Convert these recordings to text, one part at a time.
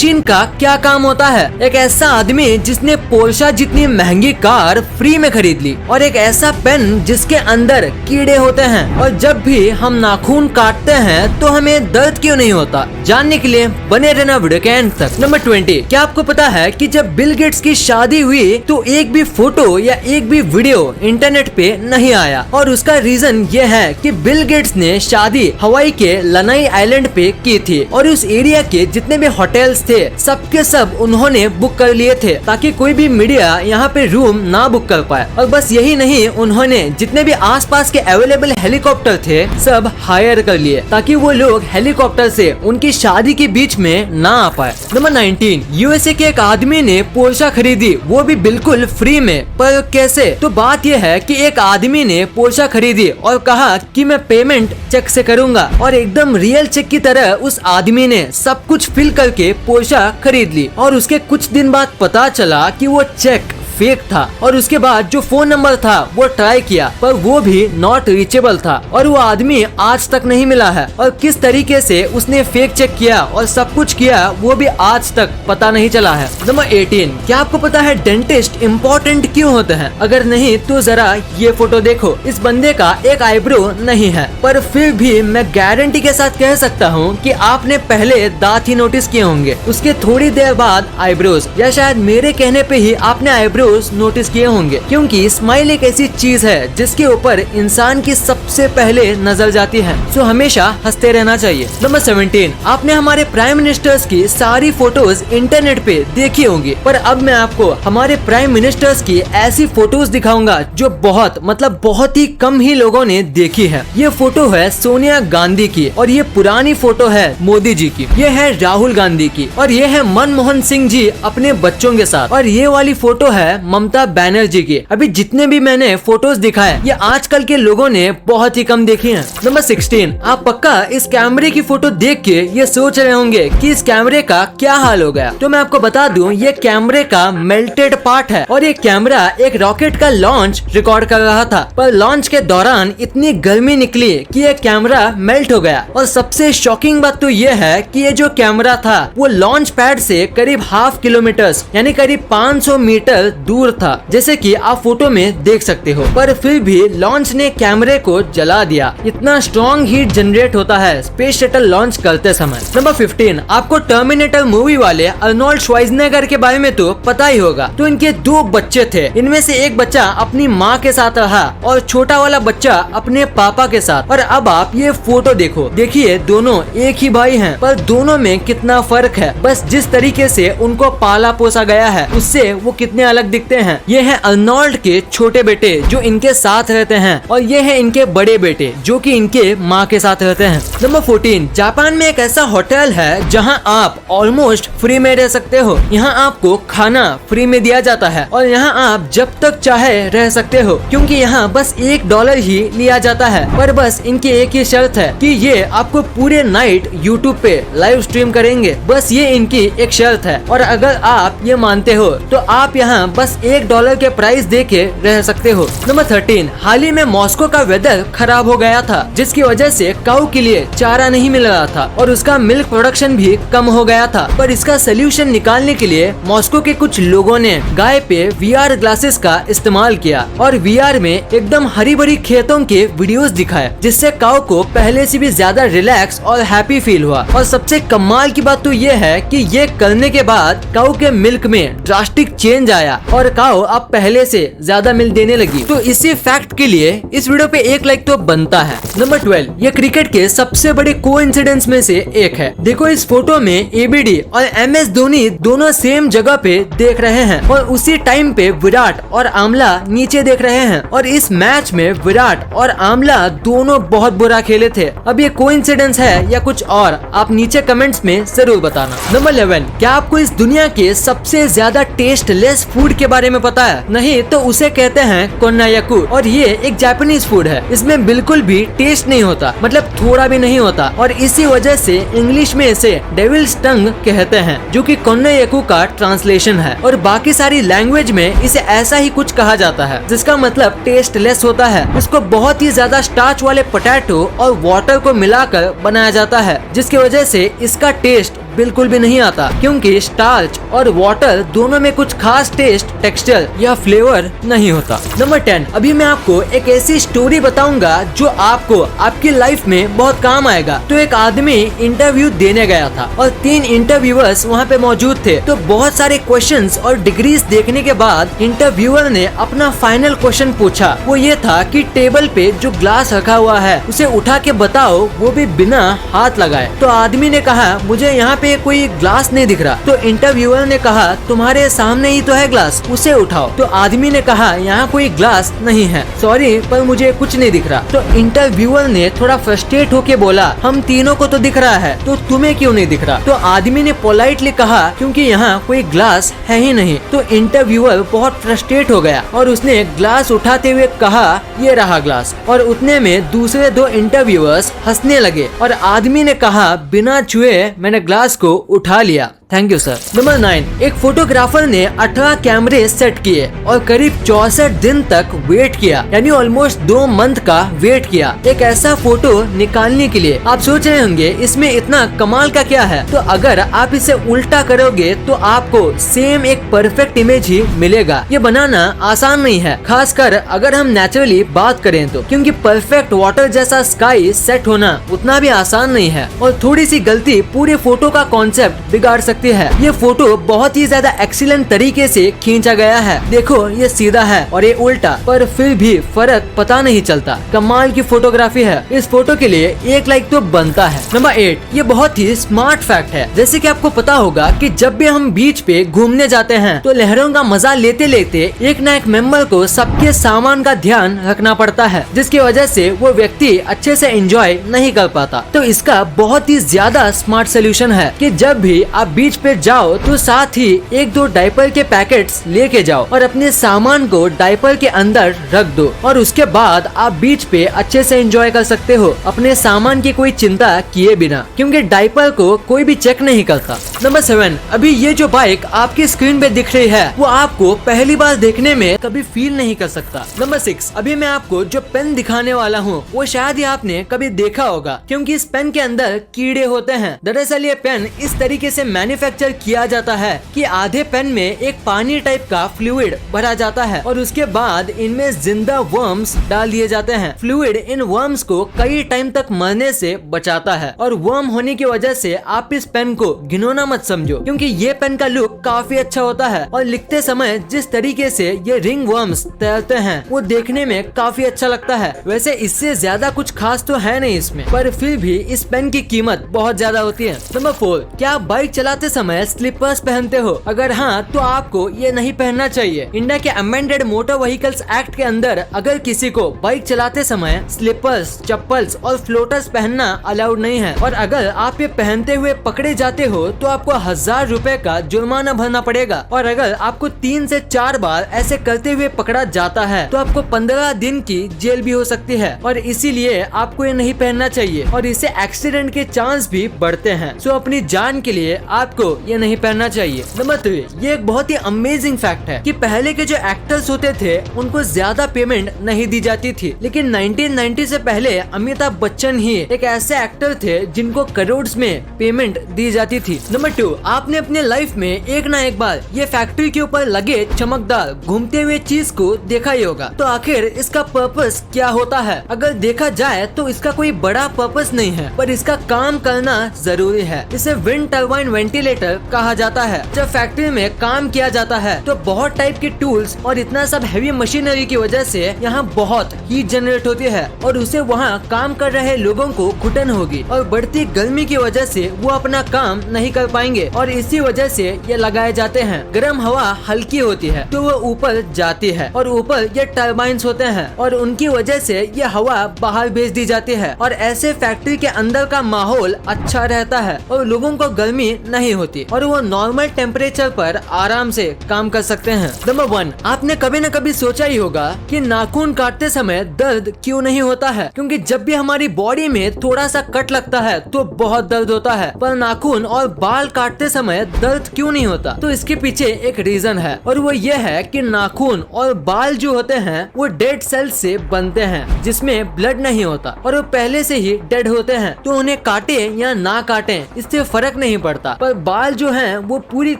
Machine का क्या काम होता है। एक ऐसा आदमी जिसने पोर्शा जितनी महंगी कार फ्री में खरीद ली, और एक ऐसा पेन जिसके अंदर कीड़े होते हैं, और जब भी हम नाखून काटते हैं तो हमें दर्द क्यों नहीं होता। जानने के लिए बने रहना वीडियो के एंड तक। नंबर 20, क्या आपको पता है कि जब बिल गेट्स की शादी हुई तो एक भी फोटो या एक भी वीडियो इंटरनेट पे नहीं आया, और उसका रीजन ये है कि बिल गेट्स ने शादी हवाई के लनाई आइलैंड पे की थी, और उस एरिया के जितने भी होटल्स थे सबके सब उन्होंने बुक कर लिए थे ताकि कोई भी मीडिया यहाँ पे रूम ना बुक कर पाए। और बस यही नहीं, उन्होंने जितने भी आसपास के अवेलेबल हेलीकॉप्टर थे सब हायर कर लिए ताकि वो लोग हेलीकॉप्टर से उनकी शादी के बीच में ना आ पाए। नंबर 19, यूएसए के एक आदमी ने पोर्शा खरीदी, वो भी बिल्कुल फ्री में। पर कैसे? तो बात यह है कि एक आदमी ने पोर्शा खरीदी और कहा कि मैं पेमेंट चेक से करूंगा, और एकदम रियल चेक की तरह उस आदमी ने सब कुछ फिल करके पोर्शा खरीद ली। और उसके कुछ दिन बाद पता चला कि वो चेक फेक था, और उसके बाद जो फोन नंबर था वो ट्राई किया पर वो भी नॉट रीचेबल था, और वो आदमी आज तक नहीं मिला है। और किस तरीके से उसने फेक चेक किया और सब कुछ किया वो भी आज तक पता नहीं चला है। नंबर 18, क्या आपको पता है डेंटिस्ट इम्पोर्टेंट क्यों होते हैं? अगर नहीं तो जरा ये फोटो देखो। इस बंदे का एक आईब्रो नहीं है, पर फिर भी मैं गारंटी के साथ कह सकता हूँ कि आपने पहले दांत ही नोटिस किए होंगे, उसके थोड़ी देर बाद आईब्रोज, या शायद मेरे कहने पे ही आपने आईब्रो नोटिस किए होंगे, क्योंकि स्माइल एक ऐसी चीज है जिसके ऊपर इंसान की सबसे पहले नजर जाती है, सो हमेशा हंसते रहना चाहिए। नंबर 17, आपने हमारे प्राइम मिनिस्टर्स की सारी फोटोज इंटरनेट पे देखी होंगी, पर अब मैं आपको हमारे प्राइम मिनिस्टर्स की ऐसी फोटोज दिखाऊंगा जो बहुत ही कम ही लोगों ने देखी है। ये फोटो है सोनिया गांधी की, और ये पुरानी फोटो है मोदी जी की, ये है राहुल गांधी की, और ये है मनमोहन सिंह जी अपने बच्चों के साथ, और ये वाली फोटो है ममता बनर्जी की। अभी जितने भी मैंने फोटोज दिखाए ये आजकल के लोगों ने बहुत ही कम देखी हैं। नंबर 16, आप पक्का इस कैमरे की फोटो देख के ये सोच रहे होंगे कि इस कैमरे का क्या हाल हो गया। तो मैं आपको बता दूं, ये कैमरे का मेल्टेड पार्ट है, और ये कैमरा एक रॉकेट का लॉन्च रिकॉर्ड कर रहा था, पर लॉन्च के दौरान इतनी गर्मी निकली कि ये कैमरा मेल्ट हो गया। और सबसे शॉकिंग बात तो ये है कि ये जो कैमरा था वो लॉन्च पैड से करीब ½ किलोमीटर यानी करीब 500 मीटर दूर था, जैसे कि आप फोटो में देख सकते हो, पर फिर भी लॉन्च ने कैमरे को जला दिया। इतना स्ट्रॉन्ग हीट जनरेट होता है स्पेस शटल लॉन्च करते समय। नंबर 15, आपको टर्मिनेटर मूवी वाले अर्नोल्ड श्वार्ज़नेगर के बारे में तो पता ही होगा। तो इनके 2 बच्चे थे, इनमें से एक बच्चा अपनी माँ के साथ रहा और छोटा वाला बच्चा अपने पापा के साथ। और अब आप ये फोटो देखो, देखिए दोनों एक ही भाई हैं, पर दोनों में कितना फर्क है। बस जिस तरीके से उनको पाला पोसा गया है उससे वो कितने अलग दिखते हैं। ये है अर्नोल्ड के छोटे बेटे जो इनके साथ रहते हैं, और ये है इनके बड़े बेटे जो कि इनके माँ के साथ रहते हैं। नंबर 14, जापान में एक ऐसा होटल है जहां आप ऑलमोस्ट फ्री में रह सकते हो। यहाँ आपको खाना फ्री में दिया जाता है, और यहाँ आप जब तक चाहे रह सकते हो, क्योंकि यहाँ बस $1 ही लिया जाता है। पर बस इनकी एक ही शर्त है कि ये आपको पूरे नाइट यूट्यूब पे लाइव स्ट्रीम करेंगे, बस ये इनकी एक शर्त है। और अगर आप ये मानते हो तो आप यहाँ बस $1 के प्राइस दे के रह सकते हो। नंबर 13, हाल ही में मॉस्को का वेदर खराब हो गया था, जिसकी वजह से काऊ के लिए चारा नहीं मिल रहा था, और उसका मिल्क प्रोडक्शन भी कम हो गया था। पर इसका सोल्यूशन निकालने के लिए मॉस्को के कुछ लोगों ने गाय पे VR ग्लासेस का इस्तेमाल किया, और VR में एकदम हरी भरी खेतों के वीडियोस दिखाए, जिससे काऊ को पहले से भी ज्यादा रिलैक्स और हैप्पी फील हुआ। और सबसे कमाल की बात तो ये है कि ये करने के बाद काऊ के मिल्क में ड्रास्टिक चेंज आया, और काऊ अब पहले से ज्यादा मिल्क देने लगी। तो इसी फैक्ट के लिए इस वीडियो पे 1 लाइक तो बनता है। नंबर 12, ये क्रिकेट के सबसे बड़े कोइंसिडेंस में से एक है। देखो इस फोटो में ABD और MS धोनी दोनों सेम जगह पे देख रहे हैं, और उसी टाइम पे विराट और आमला नीचे देख रहे हैं, और इस मैच में विराट और आमला दोनों बहुत बुरा खेले थे। अब ये कोइंसिडेंस है या कुछ और, आप नीचे कमेंट्स में जरूर बताना। नंबर 11, क्या आपको इस दुनिया के सबसे ज्यादा टेस्टलेस फूड के बारे में पता है? नहीं तो उसे कहते हैं कोन्नायाकू, और ये एक जापानीज फूड है। इसमें बिल्कुल भी टेस्ट नहीं होता, मतलब थोड़ा भी नहीं होता, और इसी वजह से इंग्लिश में इसे डेविल्स टंग कहते हैं, जो कि कोन्नायाकू का ट्रांसलेशन है। और बाकी सारी लैंग्वेज में इसे ऐसा ही कुछ कहा जाता है, जिसका मतलब टेस्टलेस होता है। इसको बहुत ही ज्यादा स्टार्च वाले पोटैटो और वाटर को मिलाकर बनाया जाता है, जिसकी वजह से इसका टेस्ट बिल्कुल भी नहीं आता, क्योंकि स्टार्च और वाटर दोनों में कुछ खास टेस्ट, टेक्सचर या फ्लेवर नहीं होता। नंबर 10, अभी मैं आपको एक ऐसी स्टोरी बताऊंगा जो आपको आपकी लाइफ में बहुत काम आएगा। तो एक आदमी इंटरव्यू देने गया था और 3 इंटरव्यूअर्स वहाँ पे मौजूद थे। तो बहुत सारे क्वेश्चंस और डिग्रीज देखने के बाद इंटरव्यूअर ने अपना फाइनल क्वेश्चन पूछा। वो ये था कि टेबल पे जो ग्लास रखा हुआ है उसे उठा के बताओ, वो भी बिना हाथ लगाए। तो आदमी ने कहा मुझे यहाँ पे कोई ग्लास नहीं दिख रहा। तो इंटरव्यूअर ने कहा तुम्हारे सामने ही तो है ग्लास, उसे उठाओ। तो आदमी ने कहा यहाँ कोई ग्लास नहीं है, सॉरी पर मुझे कुछ नहीं दिख रहा। तो इंटरव्यूअर ने थोड़ा फ्रस्ट्रेट होके बोला हम तीनों को तो दिख रहा है, तो तुम्हें क्यों नहीं दिख रहा? तो आदमी ने पोलाइटली कहा क्योंकि यहाँ कोई ग्लास है ही नहीं। तो इंटरव्यूअर बहुत फ्रस्ट्रेट हो गया और उसने ग्लास उठाते हुए कहा ये रहा ग्लास। और उतने में दूसरे 2 इंटरव्यूअर्स हंसने लगे और आदमी ने कहा बिना छुए मैंने ग्लास को उठा लिया। Thank you sir. नंबर 9, एक फोटोग्राफर ने 18 कैमरे सेट किए और करीब 64 दिन तक वेट किया, यानी ऑलमोस्ट 2 मंथ का वेट किया एक ऐसा फोटो निकालने के लिए। आप सोच रहे होंगे इसमें इतना कमाल का क्या है? तो अगर आप इसे उल्टा करोगे तो आपको सेम एक परफेक्ट इमेज ही मिलेगा। ये बनाना आसान नहीं है, खासकर अगर हम नेचुरली बात करें तो, क्योंकि परफेक्ट वाटर जैसा स्काई सेट होना उतना भी आसान नहीं है और थोड़ी सी गलती पूरे फोटो का कॉन्सेप्ट बिगाड़ सकती है। ये फोटो बहुत ही ज्यादा एक्सीलेंट तरीके से खींचा गया है। देखो ये सीधा है और ये उल्टा, पर फिर भी फर्क पता नहीं चलता। कमाल की फोटोग्राफी है। इस फोटो के लिए 1 लाइक तो बनता है। नंबर 8, ये बहुत ही स्मार्ट फैक्ट है। जैसे कि आपको पता होगा कि जब भी हम बीच पे घूमने जाते हैं तो लहरों का मजा लेते लेते एक ना एक मेंबर को सबके सामान का ध्यान रखना पड़ता है, जिसकी वजह से वो व्यक्ति अच्छे से एंजॉय नहीं कर पाता। तो इसका बहुत ही ज्यादा स्मार्ट सोल्यूशन है कि जब भी आप बीच पे जाओ तो साथ ही 1-2 डायपर के पैकेट्स लेके जाओ और अपने सामान को डायपर के अंदर रख दो और उसके बाद आप बीच पे अच्छे से एंजॉय कर सकते हो अपने सामान की कोई चिंता किए बिना, क्योंकि डायपर को कोई भी चेक नहीं करता। नंबर 7, अभी ये जो बाइक आपकी स्क्रीन पे दिख रही है वो आपको पहली बार देखने में कभी फील नहीं कर सकता। नंबर 6, अभी मैं आपको जो पेन दिखाने वाला हूँ वो शायद ही आपने कभी देखा होगा, क्योंकि इस पेन के अंदर कीड़े होते हैं। दरअसल ये पेन इस तरीके से मैन्युफैक्चर किया जाता है कि आधे पेन में एक पानी टाइप का फ्लूइड भरा जाता है और उसके बाद इनमें जिंदा वर्म्स डाल दिए जाते हैं। फ्लूइड इन वर्म्स को कई टाइम तक मरने से बचाता है और वर्म होने की वजह से आप इस पेन को घिनौना मत समझो, क्योंकि ये पेन का लुक काफी अच्छा होता है और लिखते समय जिस तरीके से ये रिंग वर्म्स तैरते हैं वो देखने में काफी अच्छा लगता है। वैसे इससे ज्यादा कुछ खास तो है नहीं इसमें, पर फिर भी इस पेन की कीमत बहुत ज्यादा होती है। नंबर 4, क्या आप बाइक चलाते समय स्लीपर्स पहनते हो? अगर हाँ तो आपको ये नहीं पहनना चाहिए। इंडिया के अमेंडेड मोटर व्हीकल्स एक्ट के अंदर अगर किसी को बाइक चलाते समय स्लीपर्स, चप्पल्स और फ्लोटर्स पहनना अलाउड नहीं है और अगर आप ये पहनते हुए पकड़े जाते हो तो आपको 1000 रुपए का जुर्माना भरना पड़ेगा और अगर आपको 3 से 4 बार ऐसे करते हुए पकड़ा जाता है तो आपको 15 दिन की जेल भी हो सकती है और इसीलिए आपको ये नहीं पहनना चाहिए और इससे एक्सीडेंट के चांस भी बढ़ते हैं। सो अपनी जान के लिए आपको ये नहीं पहनना चाहिए। नंबर 3, ये एक बहुत ही अमेजिंग फैक्ट है कि पहले के जो एक्टर्स होते थे उनको ज्यादा पेमेंट नहीं दी जाती थी, लेकिन 1990 से पहले अमिताभ बच्चन ही एक ऐसे एक्टर थे जिनको करोड़ में पेमेंट दी जाती थी। नंबर 2, आपने अपने लाइफ में एक ना एक बार ये फैक्ट्री के ऊपर लगे चमकदार घूमते हुए चीज को देखा ही होगा। तो आखिर इसका पर्पस क्या होता है? अगर देखा जाए तो इसका कोई बड़ा पर्पस नहीं है, पर इसका काम करना जरूरी है। इसे विंड टर्बाइन वेंटिलेटर कहा जाता है। जब फैक्ट्री में काम किया जाता है तो बहुत टाइप के टूल्स और इतना सब हैवी मशीनरी की वजह से यहाँ बहुत हीट जनरेट होती है और उसे वहाँ काम कर रहे लोगों को घुटन होगी और बढ़ती गर्मी की वजह से वो अपना काम नहीं कर पाएंगे और इसी वजह से ये लगाए जाते हैं। गर्म हवा हल्की होती है तो वो ऊपर जाती है और ऊपर ये टर्बाइंस होते हैं और उनकी वजह से ये हवा बाहर भेज दी जाती है और ऐसे फैक्ट्री के अंदर का माहौल अच्छा रहता है और लोगों को गर्मी नहीं होती और वो नॉर्मल टेम्परेचर पर आराम से काम कर सकते हैं। नंबर 1, आपने कभी न कभी सोचा ही होगा कि नाखून काटते समय दर्द क्यों नहीं होता है? क्योंकि जब भी हमारी बॉडी में थोड़ा सा कट लगता है तो बहुत दर्द होता है, पर नाखून और बाल बाल काटते समय दर्द क्यों नहीं होता? तो इसके पीछे एक रीजन है और वो ये है कि नाखून और बाल जो होते हैं वो डेड सेल से बनते हैं जिसमें ब्लड नहीं होता और वो पहले से ही डेड होते हैं, तो उन्हें काटे या ना काटे इससे फर्क नहीं पड़ता। पर बाल जो हैं वो पूरी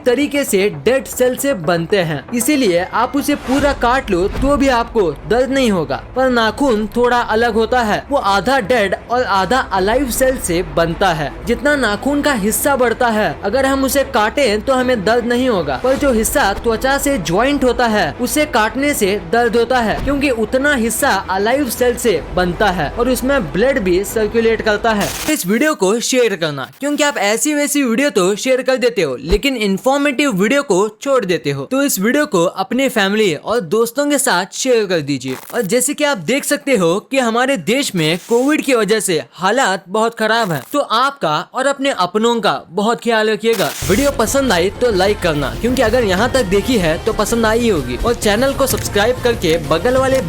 तरीके से डेड सेल से बनते हैं, इसीलिए आप उसे पूरा काट लो तो भी आपको दर्द नहीं होगा। पर नाखून थोड़ा अलग होता है, वो आधा डेड और आधा अलाइव सेल से बनता है। जितना नाखून का हिस्सा बढ़ता है अगर हम उसे काटें तो हमें दर्द नहीं होगा, पर जो हिस्सा त्वचा से ज्वाइंट होता है उसे काटने से दर्द होता है, क्योंकि उतना हिस्सा अलाइव सेल से बनता है और उसमें ब्लड भी सर्कुलेट करता है। इस वीडियो को शेयर करना, क्योंकि आप ऐसी वैसी वीडियो तो शेयर कर देते हो लेकिन इन्फॉर्मेटिव वीडियो को छोड़ देते हो। तो इस वीडियो को अपने फैमिली और दोस्तों के साथ शेयर कर दीजिए। और जैसे कि आप देख सकते हो कि हमारे देश में कोविड की वजह से हालात बहुत खराब है, तो आपका और अपने अपनों का बहुत ख्याल रखिएगा। वीडियो पसंद आई तो लाइक करना, क्योंकि अगर यहाँ तक देखी है तो पसंद आई होगी, और चैनल को सब्सक्राइब करके बगल वाले